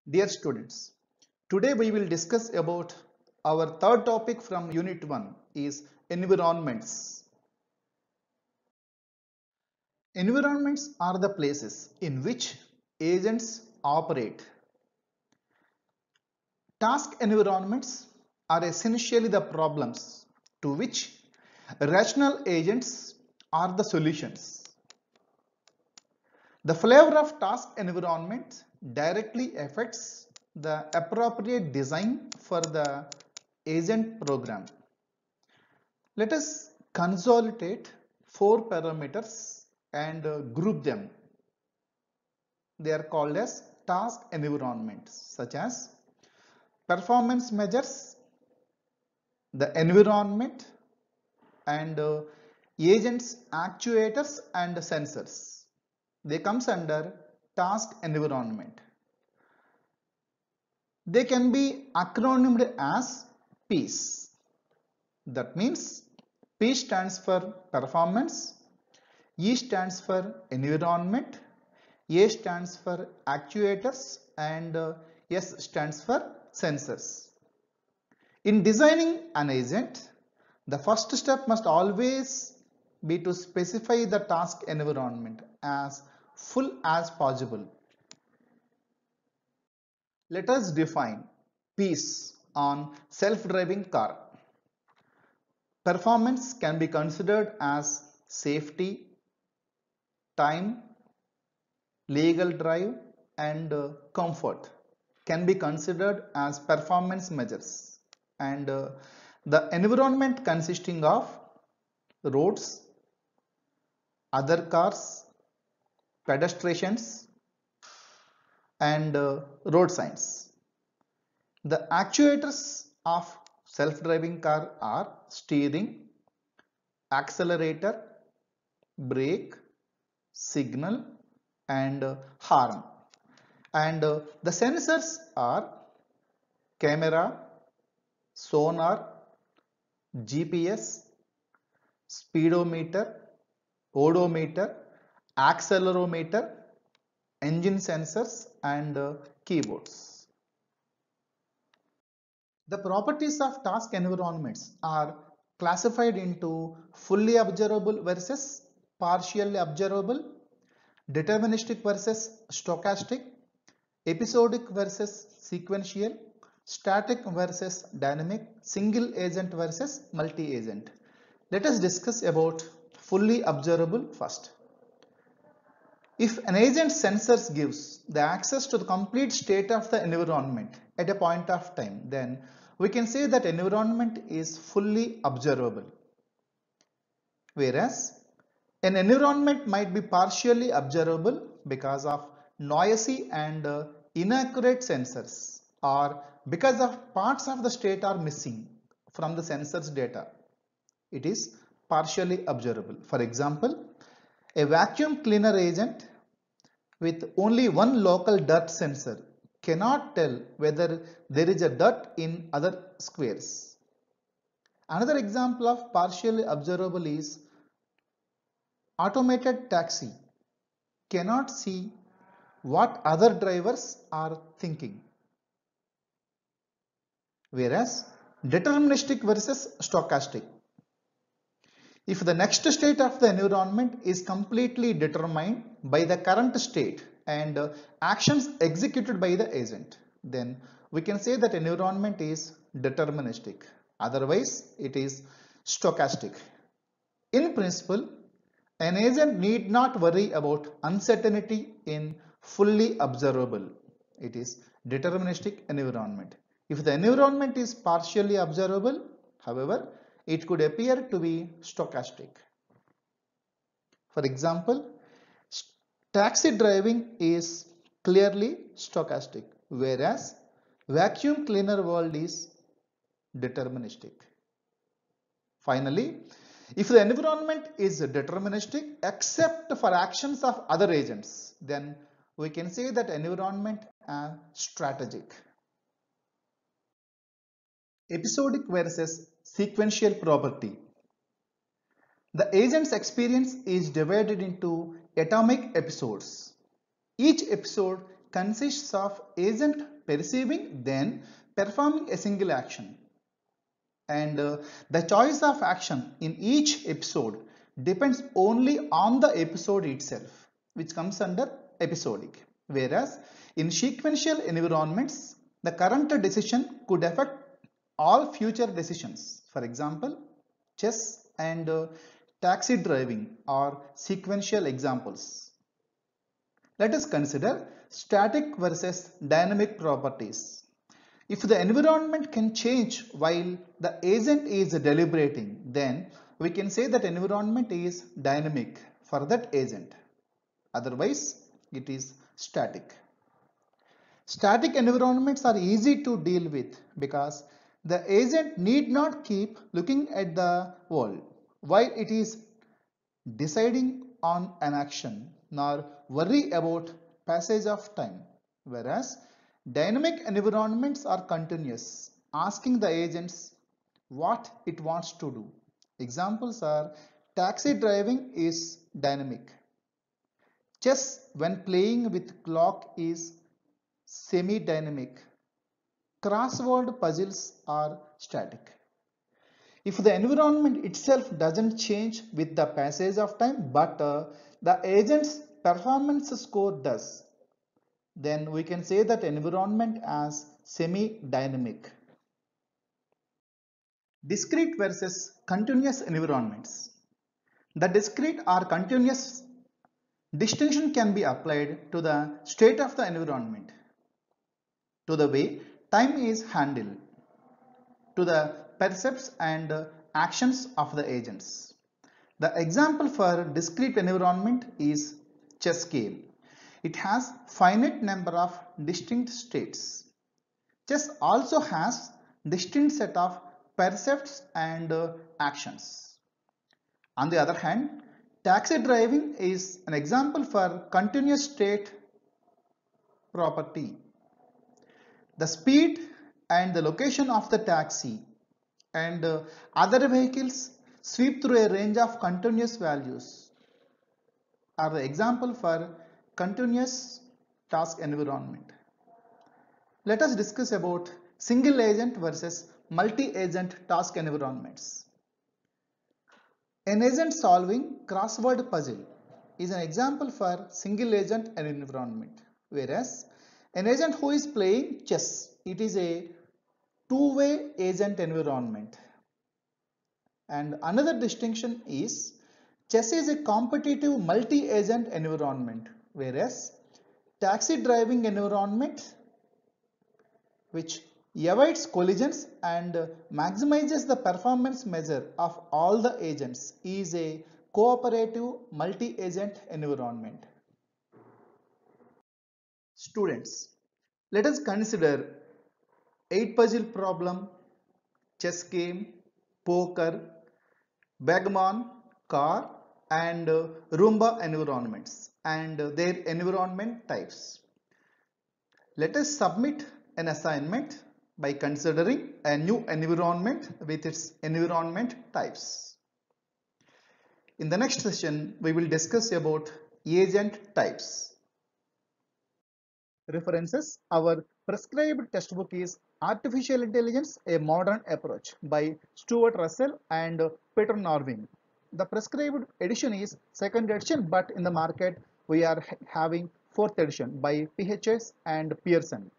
Dear students, today we will discuss about our third topic from Unit 1 is environments. Environments are the places in which agents operate. Task environments are essentially the problems to which rational agents are the solutions. The flavor of task environment directly affects the appropriate design for the agent program. Let us consolidate four parameters and group them. They are called as task environments such as performance measures, the environment, and agents, actuators and sensors. They comes under task environment. They can be acronymed as PEACE. That means P stands for performance, E stands for environment, A stands for actuators and S stands for sensors. In designing an agent, the first step must always be to specify the task environment as full as possible. Let us define peace on self-driving car. Performance can be considered as safety, time, legal drive and comfort can be considered as performance measures, and the environment consisting of roads, other cars, pedestrians and road signs. The actuators of self-driving car are steering, accelerator, brake, signal and horn. And the sensors are camera, sonar, GPS, speedometer, odometer, accelerometer, engine sensors and keyboards. The properties of task environments are classified into fully observable versus partially observable, deterministic versus stochastic, episodic versus sequential, static versus dynamic, single agent versus multi-agent. Let us discuss about fully observable first. If an agent sensors gives the access to the complete state of the environment at a point of time, then we can say that environment is fully observable. Whereas an environment might be partially observable because of noisy and inaccurate sensors, or because of parts of the state are missing from the sensors data. It is partially observable. For example, a vacuum cleaner agent with only one local dirt sensor cannot tell whether there is a dirt in other squares. Another example of partially observable is automated taxi cannot see what other drivers are thinking. Whereas deterministic versus stochastic. If the next state of the environment is completely determined by the current state and actions executed by the agent, then we can say that environment is deterministic. Otherwise, it is stochastic. In principle, an agent need not worry about uncertainty in fully observable. It is deterministic environment. If the environment is partially observable, however, it could appear to be stochastic. For example, taxi driving is clearly stochastic, whereas vacuum cleaner world is deterministic. Finally, if the environment is deterministic except for actions of other agents, then we can say that environment is strategic. Episodic versus sequential property. The agent's experience is divided into atomic episodes. Each episode consists of agent perceiving then performing a single action. And the choice of action in each episode depends only on the episode itself, which comes under episodic. Whereas in sequential environments, the current decision could affect all future decisions. For example, chess and taxi driving are sequential examples. Let us consider static versus dynamic properties. If the environment can change while the agent is deliberating, then we can say that environment is dynamic for that agent. Otherwise, it is static. Static environments are easy to deal with because the agent need not keep looking at the world while it is deciding on an action nor worry about passage of time, whereas dynamic environments are continuous, asking the agents what it wants to do. Examples are taxi driving is dynamic. Chess when playing with clock is semi-dynamic. Crossword puzzles are static. If the environment itself doesn't change with the passage of time, but the agent's performance score does, then we can say that environment as semi-dynamic. Discrete versus continuous environments. The discrete or continuous distinction can be applied to the state of the environment, to the way time is handled, to the percepts and actions of the agents. The example for discrete environment is chess game. It has finite number of distinct states. Chess also has distinct set of percepts and actions. On the other hand, taxi driving is an example for continuous state property. The speed and the location of the taxi and other vehicles sweep through a range of continuous values are the example for continuous task environment. Let us discuss about single agent versus multi-agent task environments. An agent solving crossword puzzle is an example for single agent environment, whereas an agent who is playing chess, it is a two-way agent environment. And another distinction is chess is a competitive multi-agent environment, whereas taxi driving environment, which avoids collisions and maximizes the performance measure of all the agents, is a cooperative multi-agent environment. Students, let us consider 8 puzzle problem, chess game, poker, backgammon, car and Roomba environments and their environment types. Let us submit an assignment by considering a new environment with its environment types. In the next session, we will discuss about agent types. References: our prescribed textbook is Artificial Intelligence, a Modern Approach by Stuart Russell and Peter Norvig. The prescribed edition is second edition, but in the market we are having fourth edition by PHS and Pearson.